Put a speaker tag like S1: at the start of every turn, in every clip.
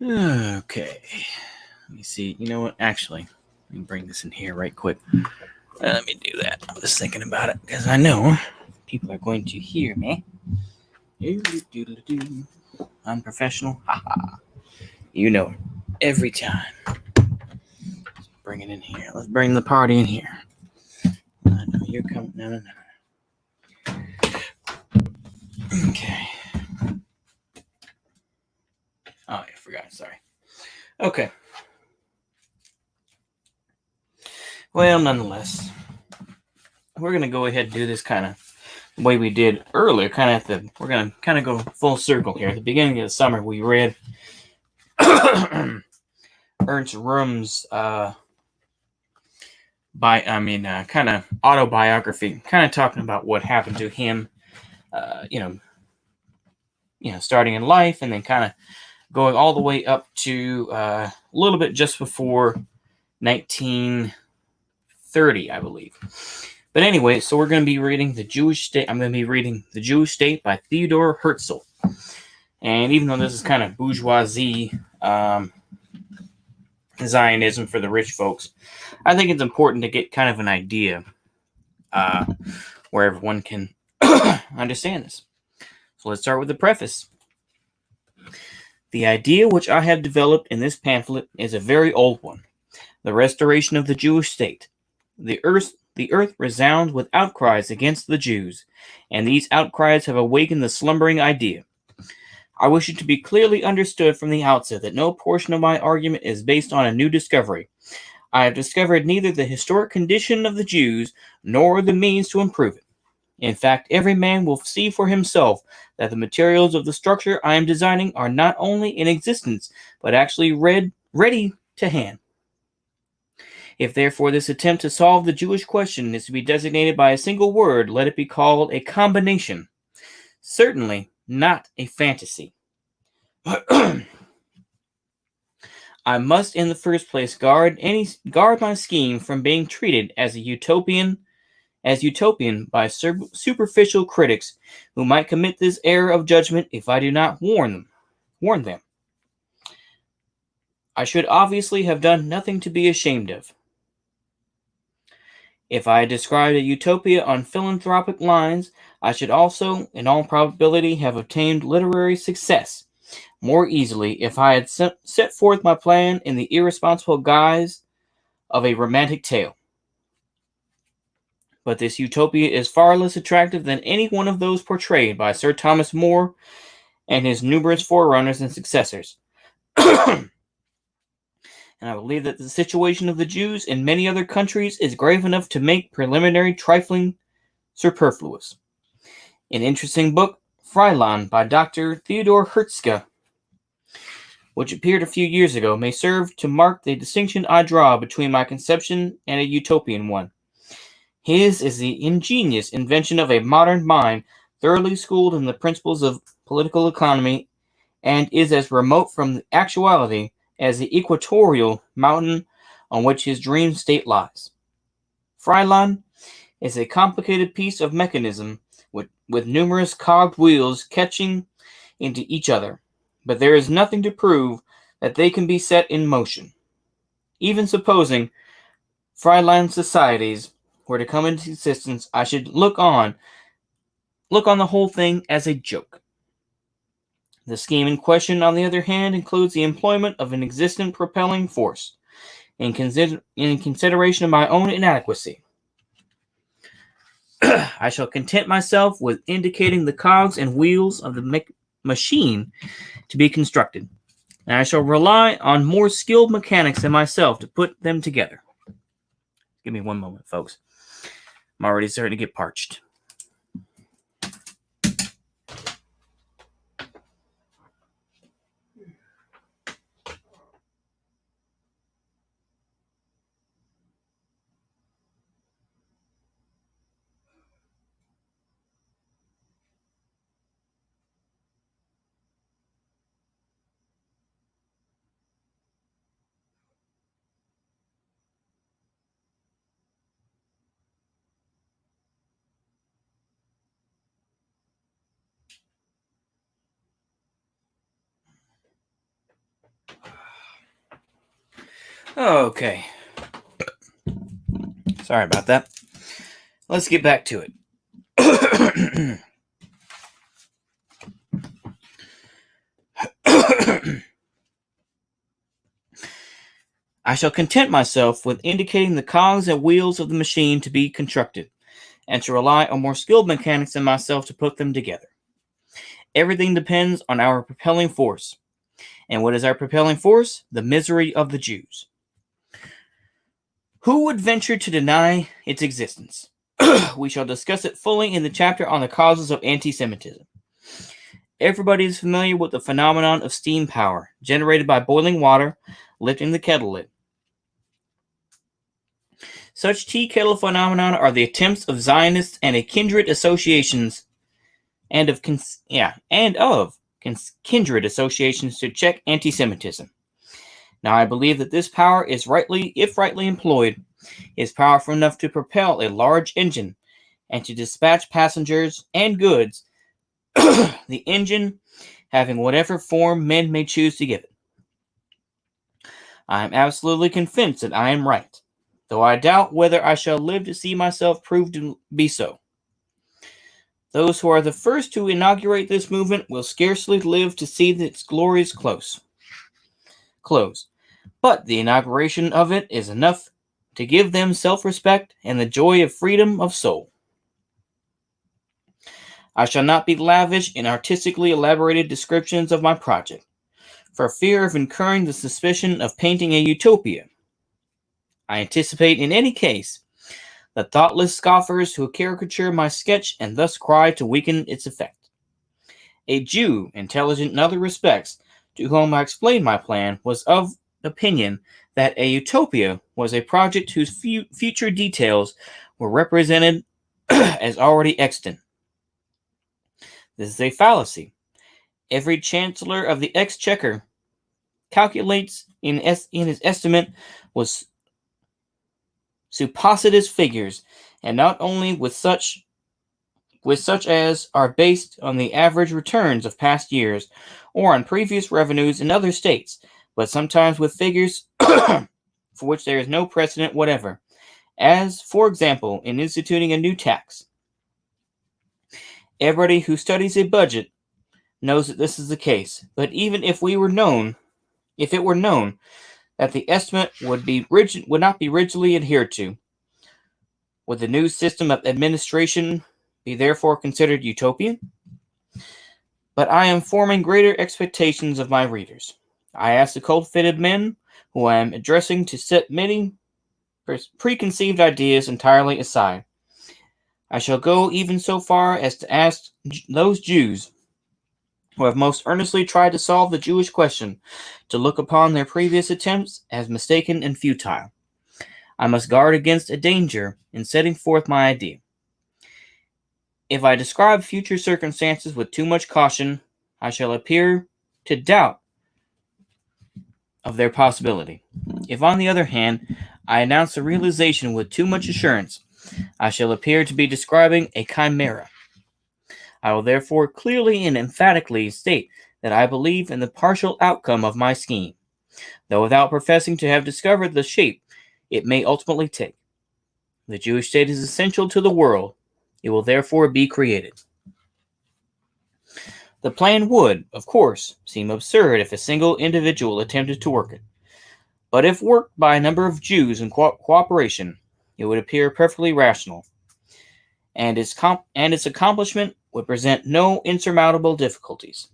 S1: Okay. Let me see. You know what? Actually, let me bring this in here right quick. Let me do that. I was thinking about it because I know people are going to hear me. Unprofessional. Haha. You know, every time. Let's bring it in here. Let's bring the party in here. I know you're coming. No. Okay. Oh, I forgot. Sorry. Okay. Well, nonetheless, we're gonna go ahead and do this kind of the way we did earlier. We're gonna kind of go full circle here. At the beginning of the summer, we read Ernst Röhm's kind of autobiography, kind of talking about what happened to him, uh, you know, starting in life, and then kind of going all the way up to a little bit just before 1930, I believe. But anyway, so we're going to be reading The Jewish State. I'm going to be reading The Jewish State by Theodore Herzl. And even though this is kind of bourgeoisie Zionism for the rich folks, I think it's important to get kind of an idea where everyone can understand this. So let's start with the preface. The idea which I have developed in this pamphlet is a very old one, the restoration of the Jewish state. The earth resounds with outcries against the Jews, and these outcries have awakened the slumbering idea. I wish it to be clearly understood from the outset that no portion of my argument is based on a new discovery. I have discovered neither the historic condition of the Jews nor the means to improve it. In fact, every man will see for himself that the materials of the structure I am designing are not only in existence, but actually ready to hand. If therefore this attempt to solve the Jewish question is to be designated by a single word, let it be called a combination. Certainly not a fantasy. I must in the first place guard my scheme from being treated as utopian by superficial critics who might commit this error of judgment if I do not warn them. I should obviously have done nothing to be ashamed of. If I had described a utopia on philanthropic lines, I should also, in all probability, have obtained literary success more easily if I had set forth my plan in the irresponsible guise of a romantic tale. But this utopia is far less attractive than any one of those portrayed by Sir Thomas More and his numerous forerunners and successors. And I believe that the situation of the Jews in many other countries is grave enough to make preliminary trifling superfluous. An interesting book, Freiland, by Dr. Theodore Herzl, which appeared a few years ago, may serve to mark the distinction I draw between my conception and a utopian one. His is the ingenious invention of a modern mind, thoroughly schooled in the principles of political economy, and is as remote from actuality as the equatorial mountain on which his dream state lies. Freiland is a complicated piece of mechanism with numerous cogged wheels catching into each other, but there is nothing to prove that they can be set in motion. Even supposing Freiland societies were to come into existence, I should look on the whole thing as a joke. The scheme in question, on the other hand, includes the employment of an existent propelling force. In consideration of my own inadequacy, I shall content myself with indicating the cogs and wheels of the machine to be constructed, and I shall rely on more skilled mechanics than myself to put them together. Give me one moment, folks. I'm already starting to get parched. Okay. Sorry about that. Let's get back to it. I shall content myself with indicating the cogs and wheels of the machine to be constructed, and to rely on more skilled mechanics than myself to put them together. Everything depends on our propelling force. And what is our propelling force? The misery of the Jews. Who would venture to deny its existence? We shall discuss it fully in the chapter on the causes of anti-Semitism. Everybody is familiar with the phenomenon of steam power, generated by boiling water, lifting the kettle lid. Such tea kettle phenomena are the attempts of Zionists and a kindred associations kindred associations to check anti-Semitism. Now, I believe that this power is if rightly employed, is powerful enough to propel a large engine and to dispatch passengers and goods, the engine having whatever form men may choose to give it. I am absolutely convinced that I am right, though I doubt whether I shall live to see myself proved to be so. Those who are the first to inaugurate this movement will scarcely live to see its glories close. But the inauguration of it is enough to give them self-respect and the joy of freedom of soul. I shall not be lavish in artistically elaborated descriptions of my project, for fear of incurring the suspicion of painting a utopia. I anticipate in any case the thoughtless scoffers who caricature my sketch and thus cry to weaken its effect. A Jew, intelligent in other respects, to whom I explained my plan, was of opinion that a utopia was a project whose future details were represented as already extant. This is a fallacy. Every chancellor of the exchequer calculates in his estimate with supposititious figures, and not only with such as are based on the average returns of past years or on previous revenues in other states, but sometimes with figures for which there is no precedent whatever, as, for example, in instituting a new tax. Everybody who studies a budget knows that this is the case, but even if it were known that the estimate would not be rigidly adhered to, would the new system of administration be therefore considered utopian? But I am forming greater expectations of my readers. I ask the cold-fitted men who I am addressing to set many preconceived ideas entirely aside. I shall go even so far as to ask those Jews who have most earnestly tried to solve the Jewish question to look upon their previous attempts as mistaken and futile. I must guard against a danger in setting forth my idea. If I describe future circumstances with too much caution, I shall appear to doubt of their possibility. If, on the other hand, I announce the realization with too much assurance, I shall appear to be describing a chimera. I will therefore clearly and emphatically state that I believe in the partial outcome of my scheme, though without professing to have discovered the shape it may ultimately take. The Jewish state is essential to the world. It will therefore be created. The plan would, of course, seem absurd if a single individual attempted to work it. But if worked by a number of Jews in cooperation, it would appear perfectly rational, and its accomplishment would present no insurmountable difficulties.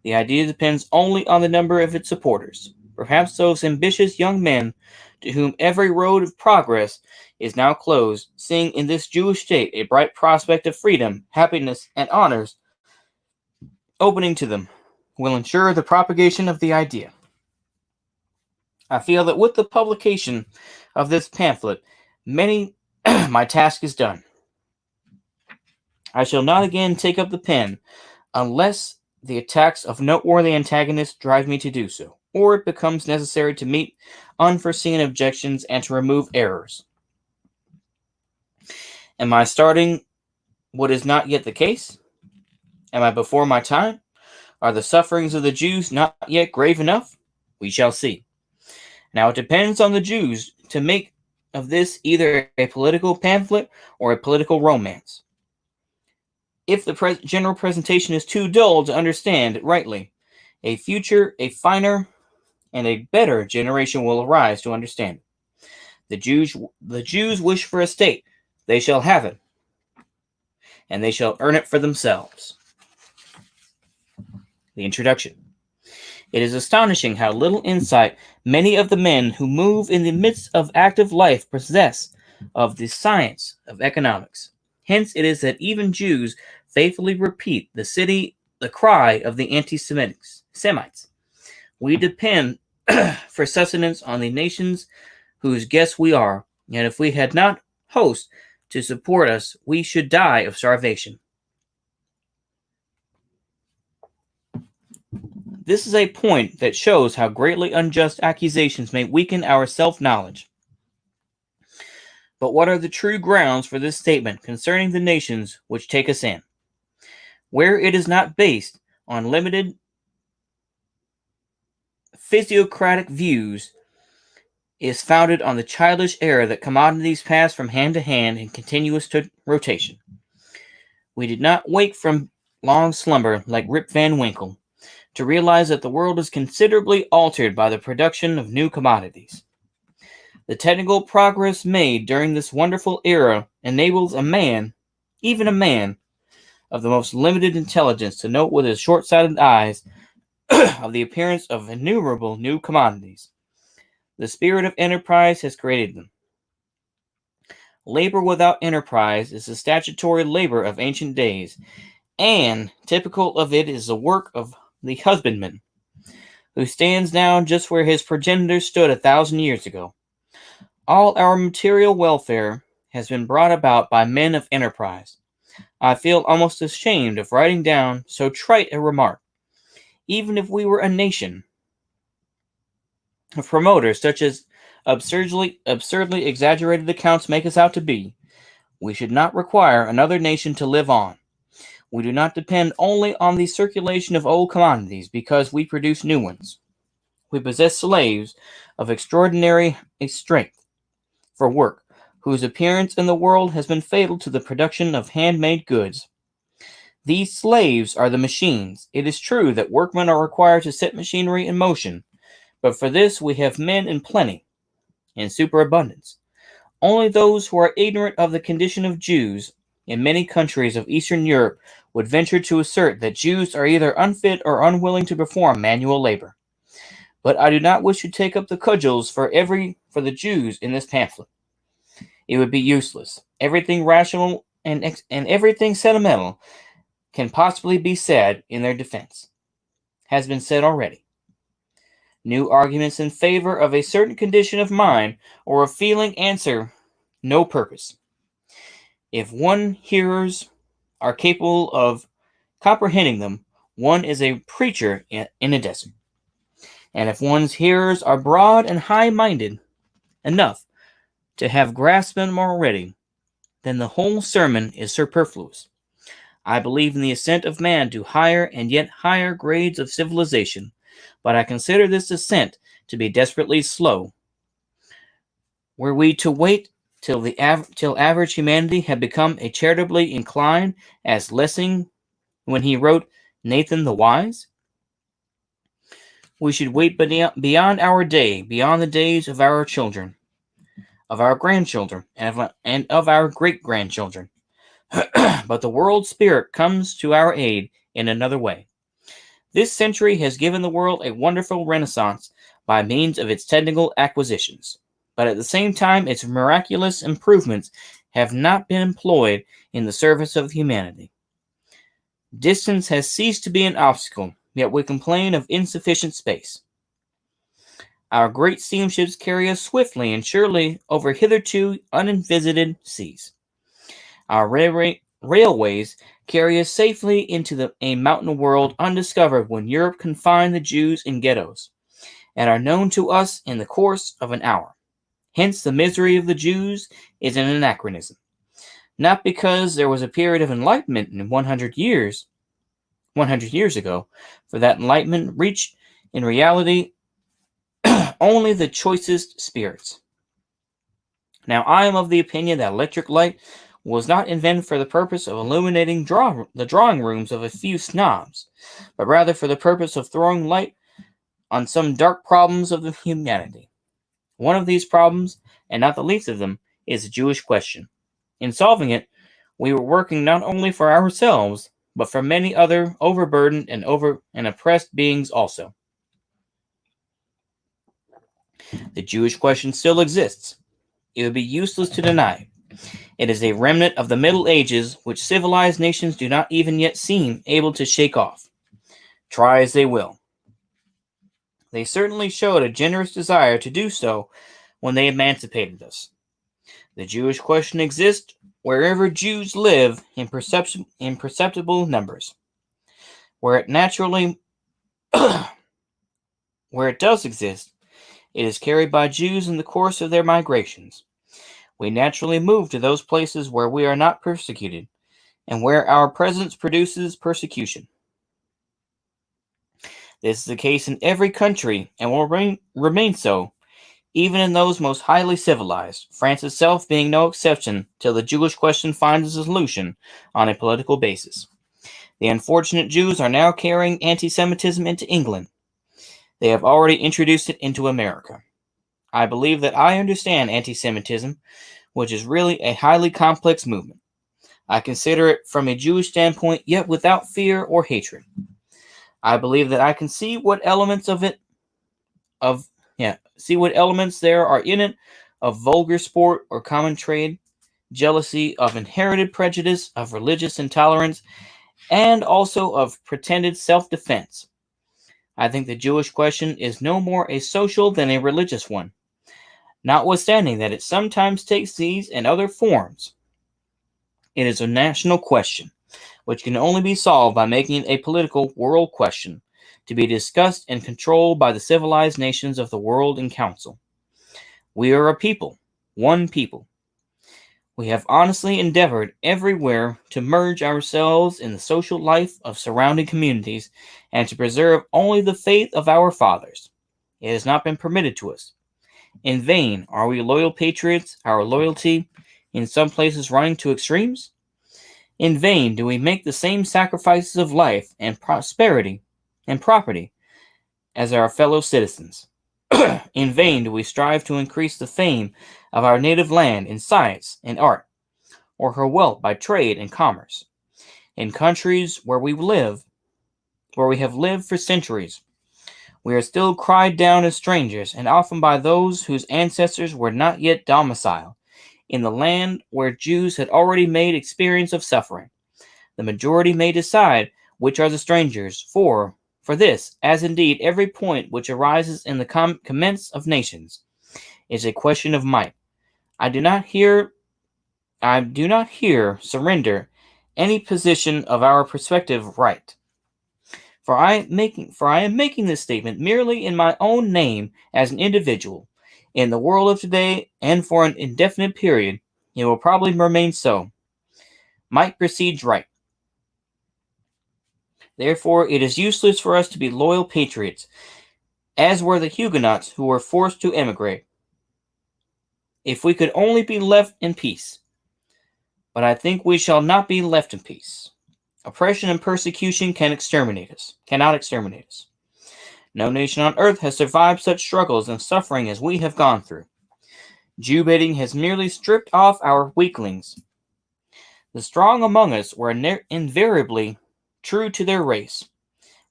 S1: The idea depends only on the number of its supporters, perhaps those ambitious young men to whom every road of progress is now closed, seeing in this Jewish state a bright prospect of freedom, happiness, and honors opening to them, will ensure the propagation of the idea. I feel that with the publication of this pamphlet, my task is done. I shall not again take up the pen unless the attacks of noteworthy antagonists drive me to do so, or it becomes necessary to meet unforeseen objections and to remove errors. Am I starting what is not yet the case? Am I before my time? Are the sufferings of the Jews not yet grave enough? We shall see. Now it depends on the Jews to make of this either a political pamphlet or a political romance. If the general presentation is too dull to understand it rightly, a finer, and a better generation will arise to understand it. The Jews wish for a state. They shall have it, and they shall earn it for themselves. The introduction. It is astonishing how little insight many of the men who move in the midst of active life possess of the science of economics. Hence it is that even Jews faithfully repeat the cry of the anti-Semites. We depend for sustenance on the nations whose guests we are, and if we had not hosts to support us, we should die of starvation. This is a point that shows how greatly unjust accusations may weaken our self-knowledge. But what are the true grounds for this statement concerning the nations which take us in? Where it is not based on limited physiocratic views, is founded on the childish error that commodities pass from hand to hand in continuous rotation. We did not wake from long slumber like Rip Van Winkle to realize that the world is considerably altered by the production of new commodities. The technical progress made during this wonderful era enables a man, even a man, of the most limited intelligence to note with his short-sighted eyes of the appearance of innumerable new commodities. The spirit of enterprise has created them. Labor without enterprise is the statutory labor of ancient days, and typical of it is the work of the husbandman, who stands now just where his progenitors stood 1,000 years ago. All our material welfare has been brought about by men of enterprise. I feel almost ashamed of writing down so trite a remark. Even if we were a nation of promoters such as absurdly exaggerated accounts make us out to be, we should not require another nation to live on. We do not depend only on the circulation of old commodities because we produce new ones. We possess slaves of extraordinary strength for work, whose appearance in the world has been fatal to the production of handmade goods. These slaves are the machines. It is true that workmen are required to set machinery in motion, but for this we have men in plenty, in superabundance. Only those who are ignorant of the condition of Jews in many countries of Eastern Europe would venture to assert that Jews are either unfit or unwilling to perform manual labor. But I do not wish to take up the cudgels for the Jews in this pamphlet. It would be useless. Everything rational and everything sentimental can possibly be said in their defense has been said already. New arguments in favor of a certain condition of mind or of feeling answer no purpose. If one's hearers are capable of comprehending them, one is a preacher in a desert. And if one's hearers are broad and high-minded enough to have grasped them already, then the whole sermon is superfluous. I believe in the ascent of man to higher and yet higher grades of civilization, but I consider this ascent to be desperately slow. Were we to wait till average humanity had become a charitably inclined as Lessing when he wrote Nathan the Wise? We should wait beyond our day, beyond the days of our children, of our grandchildren, and of our great-grandchildren. But the world spirit comes to our aid in another way. This century has given the world a wonderful renaissance by means of its technical acquisitions, but at the same time its miraculous improvements have not been employed in the service of humanity. Distance has ceased to be an obstacle, yet we complain of insufficient space. Our great steamships carry us swiftly and surely over hitherto unvisited seas. Our railways carry us safely into a mountain world undiscovered when Europe confined the Jews in ghettos, and are known to us in the course of an hour. Hence the misery of the Jews is an anachronism. Not because there was a period of enlightenment in 100 years ago, for that enlightenment reached in reality only the choicest spirits. Now, I am of the opinion that electric light was not invented for the purpose of illuminating the drawing rooms of a few snobs, but rather for the purpose of throwing light on some dark problems of the humanity. One of these problems, and not the least of them, is the Jewish question. In solving it, we were working not only for ourselves, but for many other overburdened and oppressed beings also. The Jewish question still exists. It would be useless to deny it. It is a remnant of the Middle Ages which civilized nations do not even yet seem able to shake off, try as they will. They certainly showed a generous desire to do so when they emancipated us. The Jewish question exists wherever Jews live in perceptible numbers. Where it where it does exist, it is carried by Jews in the course of their migrations. We naturally move to those places where we are not persecuted, and where our presence produces persecution. This is the case in every country, and will remain so, even in those most highly civilized, France itself being no exception till the Jewish question finds a solution on a political basis. The unfortunate Jews are now carrying anti-Semitism into England. They have already introduced it into America. I believe that I understand anti-Semitism, which is really a highly complex movement. I consider it from a Jewish standpoint, yet without fear or hatred. I believe that I can see what elements there are in it of vulgar sport or common trade, jealousy, of inherited prejudice, of religious intolerance, and also of pretended self-defense. I think the Jewish question is no more a social than a religious one, notwithstanding that it sometimes takes these and other forms. It is a national question, which can only be solved by making it a political world question, to be discussed and controlled by the civilized nations of the world in council. We are a people, one people. We have honestly endeavored everywhere to merge ourselves in the social life of surrounding communities and to preserve only the faith of our fathers. It has not been permitted to us. In vain are we loyal patriots, our loyalty in some places running to extremes. In vain do we make the same sacrifices of life and prosperity and property as our fellow citizens. In vain do we strive to increase the fame of our native land in science and art, or her wealth by trade and commerce. In countries where we have lived for centuries, we are still cried down as strangers, and often by those whose ancestors were not yet domiciled in the land where Jews had already made experience of suffering. The majority may decide which are the strangers, for this, as indeed every point which arises in the commence of nations, is a question of might. I do not here surrender any position of our perspective right. For I am making this statement merely in my own name as an individual. In the world of today, and for an indefinite period, it will probably remain so. Might precedes right. Therefore, it is useless for us to be loyal patriots, as were the Huguenots who were forced to emigrate. If we could only be left in peace. But I think we shall not be left in peace. Oppression and persecution cannot exterminate us. No nation on earth has survived such struggles and suffering as we have gone through. Jew baiting has merely stripped off our weaklings. The strong among us were invariably true to their race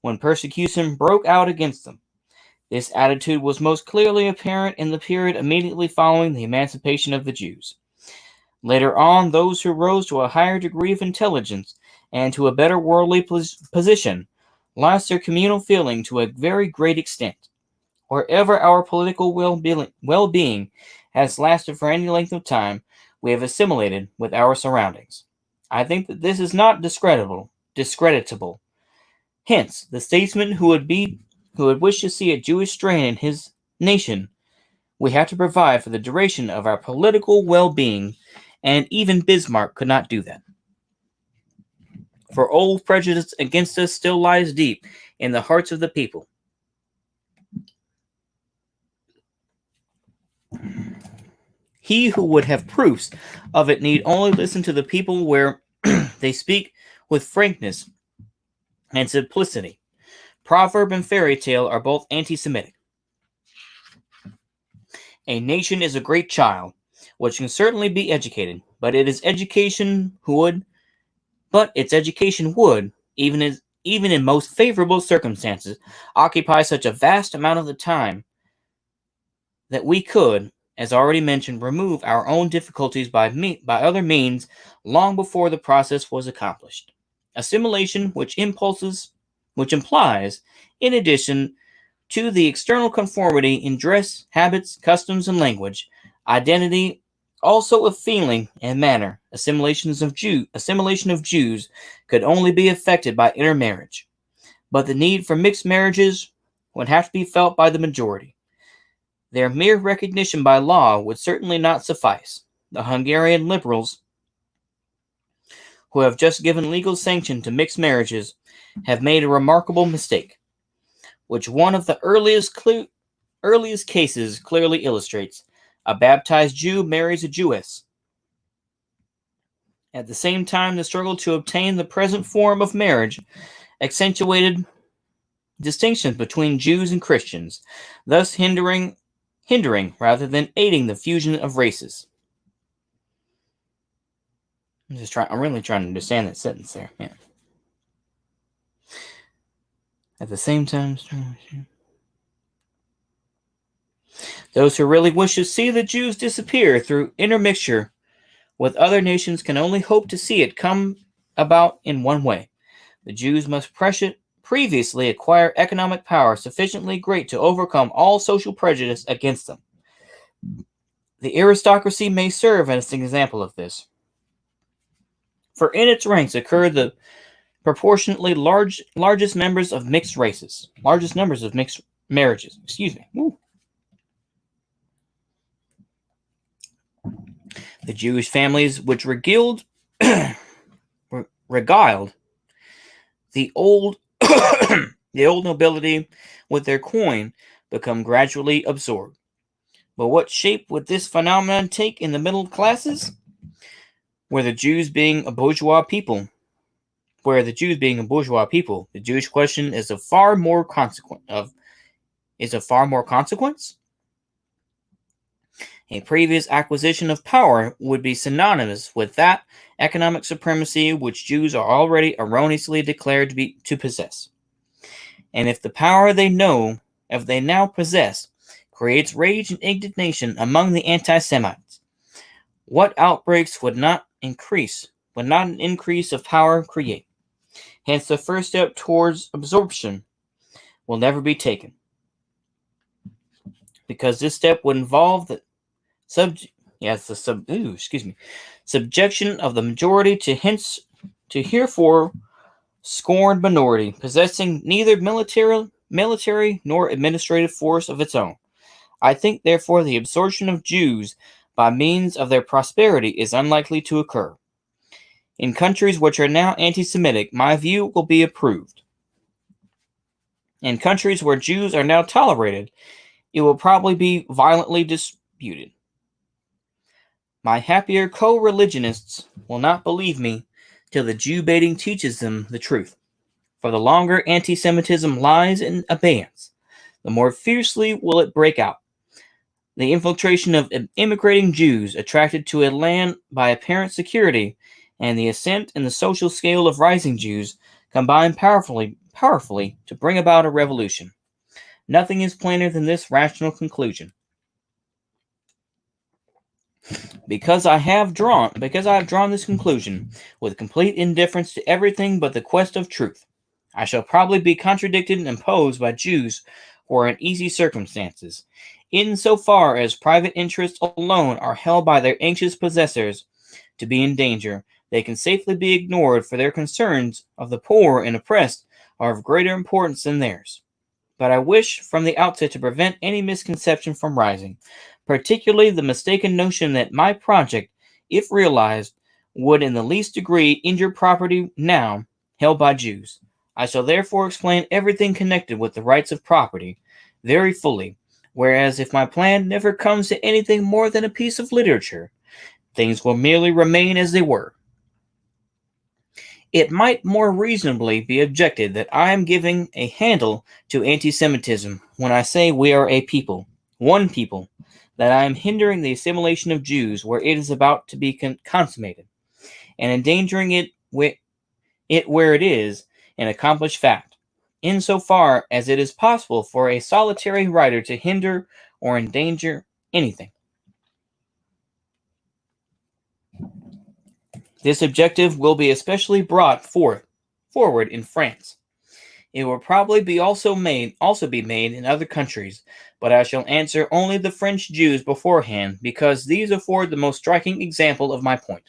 S1: when persecution broke out against them. This attitude was most clearly apparent in the period immediately following the emancipation of the Jews. Later on, those who rose to a higher degree of intelligence and to a better worldly position lost their communal feeling to a very great extent. Wherever our political well-being has lasted for any length of time, we have assimilated with our surroundings. I think that this is not discreditable. Hence, the statesman who would wish to see a Jewish strain in his nation, we have to provide for the duration of our political well-being, and even Bismarck could not do that. For old prejudice against us still lies deep in the hearts of the people. He who would have proofs of it need only listen to the people where they speak with frankness and simplicity. Proverb and fairy tale are both anti-Semitic. A nation is a great child, which can certainly be educated, but its education would, even in most favorable circumstances, occupy such a vast amount of the time that we could, as already mentioned, remove our own difficulties by other means long before the process was accomplished. Assimilation, which implies, in addition to the external conformity in dress, habits, customs, and language, identity, also of feeling and manner, assimilation of Jews could only be effected by intermarriage. But the need for mixed marriages would have to be felt by the majority. Their mere recognition by law would certainly not suffice. The Hungarian liberals, who have just given legal sanction to mixed marriages, have made a remarkable mistake, which one of the earliest cases clearly illustrates. A baptized Jew marries a Jewess. At the same time, the struggle to obtain the present form of marriage accentuated distinctions between Jews and Christians, thus hindering rather than aiding the fusion of races. I'm really trying to understand that sentence there. Yeah. At the same time, those who really wish to see the Jews disappear through intermixture with other nations can only hope to see it come about in one way. The Jews must previously acquire economic power sufficiently great to overcome all social prejudice against them. The aristocracy may serve as an example of this, for in its ranks occur the proportionately largest numbers of mixed marriages. Woo. The Jewish families which regaled the old nobility with their coin become gradually absorbed. But what shape would this phenomenon take in the middle classes? Where the Jews being a bourgeois people, the Jewish question is of far more consequence. A previous acquisition of power would be synonymous with that economic supremacy which Jews are already erroneously declared to possess. And if the power they now possess creates rage and indignation among the anti-Semites, what outbreaks would not an increase of power create? Hence, the first step towards absorption will never be taken, because this step would involve the subjection of the majority to herefore scorned minority, possessing neither military nor administrative force of its own. I think, therefore, the absorption of Jews by means of their prosperity is unlikely to occur. In countries which are now anti-Semitic, my view will be approved. In countries where Jews are now tolerated, it will probably be violently disputed. My happier co-religionists will not believe me till the Jew-baiting teaches them the truth. For the longer anti-Semitism lies in abeyance, the more fiercely will it break out. The infiltration of immigrating Jews attracted to a land by apparent security and the ascent in the social scale of rising Jews combine powerfully to bring about a revolution. Nothing is plainer than this rational conclusion. Because I have drawn this conclusion with complete indifference to everything but the quest of truth, I shall probably be contradicted and opposed by Jews who are in easy circumstances, in so far as private interests alone are held by their anxious possessors to be in danger. They can safely be ignored, for their concerns of the poor and oppressed are of greater importance than theirs. But I wish from the outset to prevent any misconception from rising, particularly the mistaken notion that my project, if realized, would in the least degree injure property now held by Jews. I shall therefore explain everything connected with the rights of property very fully, Whereas if my plan never comes to anything more than a piece of literature, things will merely remain as they were. It might more reasonably be objected that I am giving a handle to anti-Semitism when I say we are a people, one people, that I am hindering the assimilation of Jews where it is about to be consummated, and endangering it where it is an accomplished fact, insofar as it is possible for a solitary writer to hinder or endanger anything. This objective will be especially brought forward in France. It will probably be also be made in other countries, but I shall answer only the French Jews beforehand, because these afford the most striking example of my point.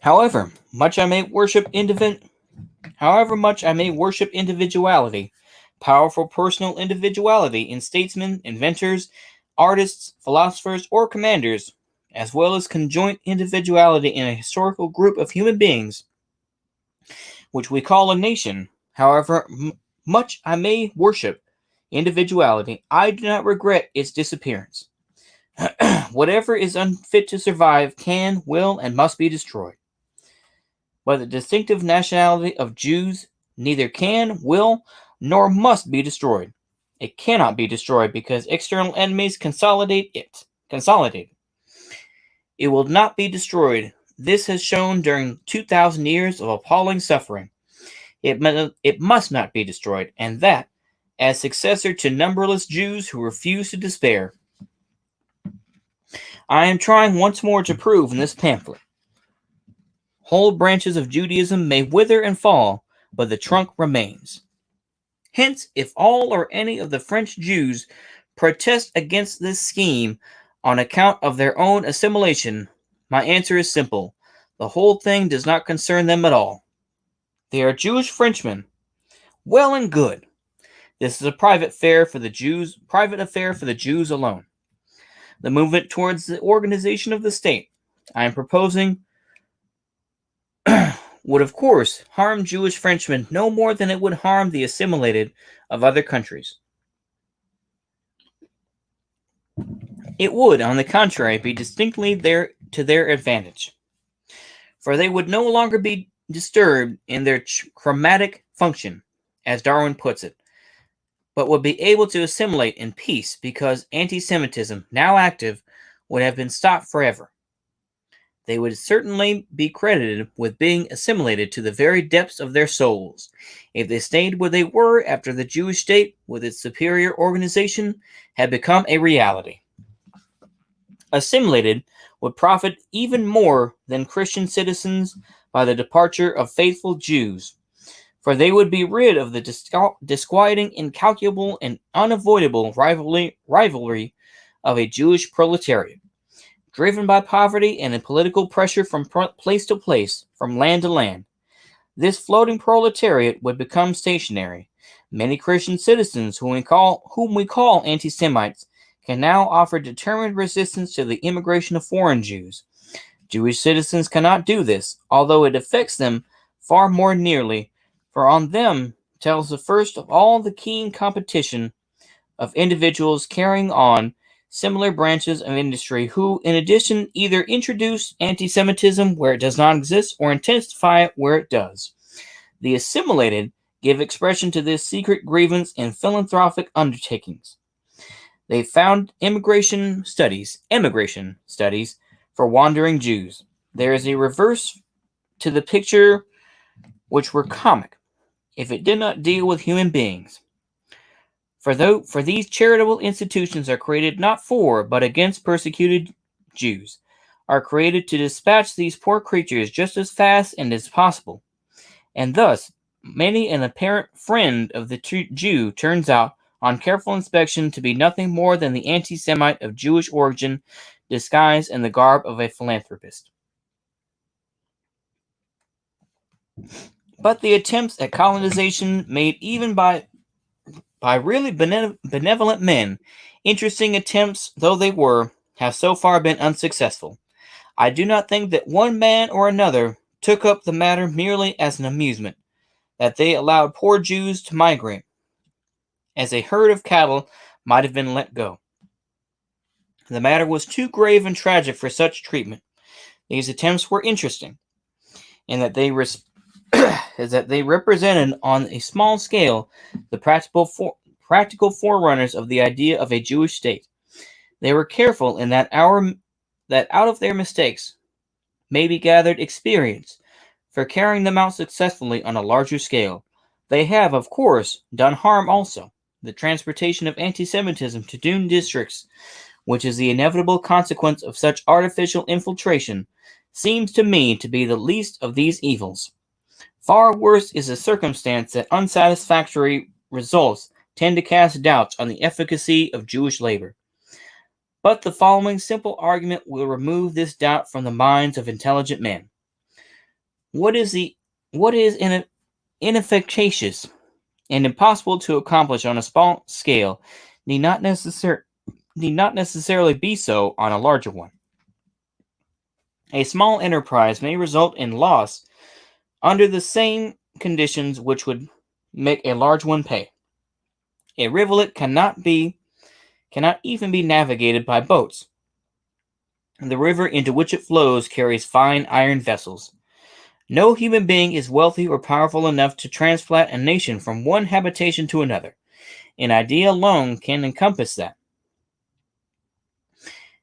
S1: However much I may worship individuality, powerful personal individuality in statesmen, inventors, artists, philosophers, or commanders, as well as conjoint individuality in a historical group of human beings, which we call a nation, however much I may worship individuality, I do not regret its disappearance. Whatever is unfit to survive can, will, and must be destroyed. But the distinctive nationality of Jews neither can, will, nor must be destroyed. It cannot be destroyed because external enemies consolidate it. It will not be destroyed. This has shown during 2,000 years of appalling suffering. It must not be destroyed, and that, as successor to numberless Jews who refuse to despair, I am trying once more to prove in this pamphlet. Whole branches of Judaism may wither and fall, but the trunk remains. Hence, if all or any of the French Jews protest against this scheme on account of their own assimilation, my answer is simple. The whole thing does not concern them at all. They are Jewish Frenchmen. Well and good. This is a private affair for the Jews alone. The movement towards the organization of the state I am proposing would, of course, harm Jewish Frenchmen no more than it would harm the assimilated of other countries. It would, on the contrary, be distinctly to their advantage, for they would no longer be disturbed in their chromatic function, as Darwin puts it, but would be able to assimilate in peace, because anti-Semitism, now active, would have been stopped forever. They would certainly be credited with being assimilated to the very depths of their souls, if they stayed where they were after the Jewish state, with its superior organization, had become a reality. Assimilated would profit even more than Christian citizens by the departure of faithful Jews, for they would be rid of the disquieting, incalculable, and unavoidable rivalry of a Jewish proletariat, driven by poverty and a political pressure from place to place, from land to land. This floating proletariat would become stationary. Many Christian citizens whom we call anti-Semites can now offer determined resistance to the immigration of foreign Jews. Jewish citizens cannot do this, although it affects them far more nearly, for on them tells the first of all the keen competition of individuals carrying on similar branches of industry who, in addition, either introduce anti-Semitism where it does not exist or intensify it where it does. The assimilated give expression to this secret grievance in philanthropic undertakings. They found emigration studies for wandering Jews. There is a reverse to the picture which were comic, if it did not deal with human beings. For these charitable institutions are created not for, but against persecuted Jews, are created to dispatch these poor creatures just as fast and as possible. And thus, many an apparent friend of the Jew turns out, on careful inspection, to be nothing more than the anti-Semite of Jewish origin, disguised in the garb of a philanthropist. But the attempts at colonization made even by really benevolent men, interesting attempts though they were, have so far been unsuccessful. I do not think that one man or another took up the matter merely as an amusement, that they allowed poor Jews to migrate, as a herd of cattle might have been let go. The matter was too grave and tragic for such treatment. These attempts were interesting, in that they represented on a small scale the practical forerunners of the idea of a Jewish state. They were careful in that out of their mistakes may be gathered experience for carrying them out successfully on a larger scale. They have, of course, done harm also. The transportation of anti-Semitism to doomed districts, which is the inevitable consequence of such artificial infiltration, seems to me to be the least of these evils. Far worse is the circumstance that unsatisfactory results tend to cast doubts on the efficacy of Jewish labor. But the following simple argument will remove this doubt from the minds of intelligent men. What is inefficacious and impossible to accomplish on a small scale need not necessarily be so on a larger one. A small enterprise may result in loss under the same conditions which would make a large one pay. A rivulet cannot even be navigated by boats. The river into which it flows carries fine iron vessels. No human being is wealthy or powerful enough to transplant a nation from one habitation to another. An idea alone can encompass that.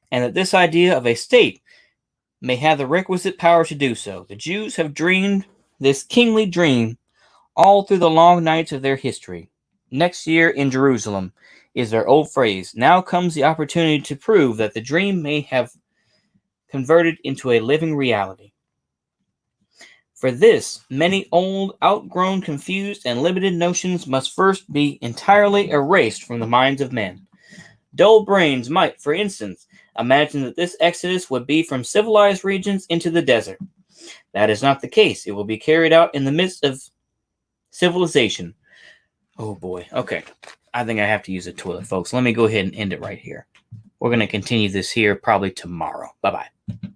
S1: And that this idea of a state may have the requisite power to do so. The Jews have dreamed this kingly dream all through the long nights of their history. Next year in Jerusalem is their old phrase. Now comes the opportunity to prove that the dream may have converted into a living reality. For this, many old, outgrown, confused, and limited notions must first be entirely erased from the minds of men. Dull brains might, for instance, imagine that this exodus would be from civilized regions into the desert. That is not the case. It will be carried out in the midst of civilization. Oh boy. Okay. I think I have to use a toilet, folks. Let me go ahead and end it right here. We're going to continue this here probably tomorrow. Bye-bye.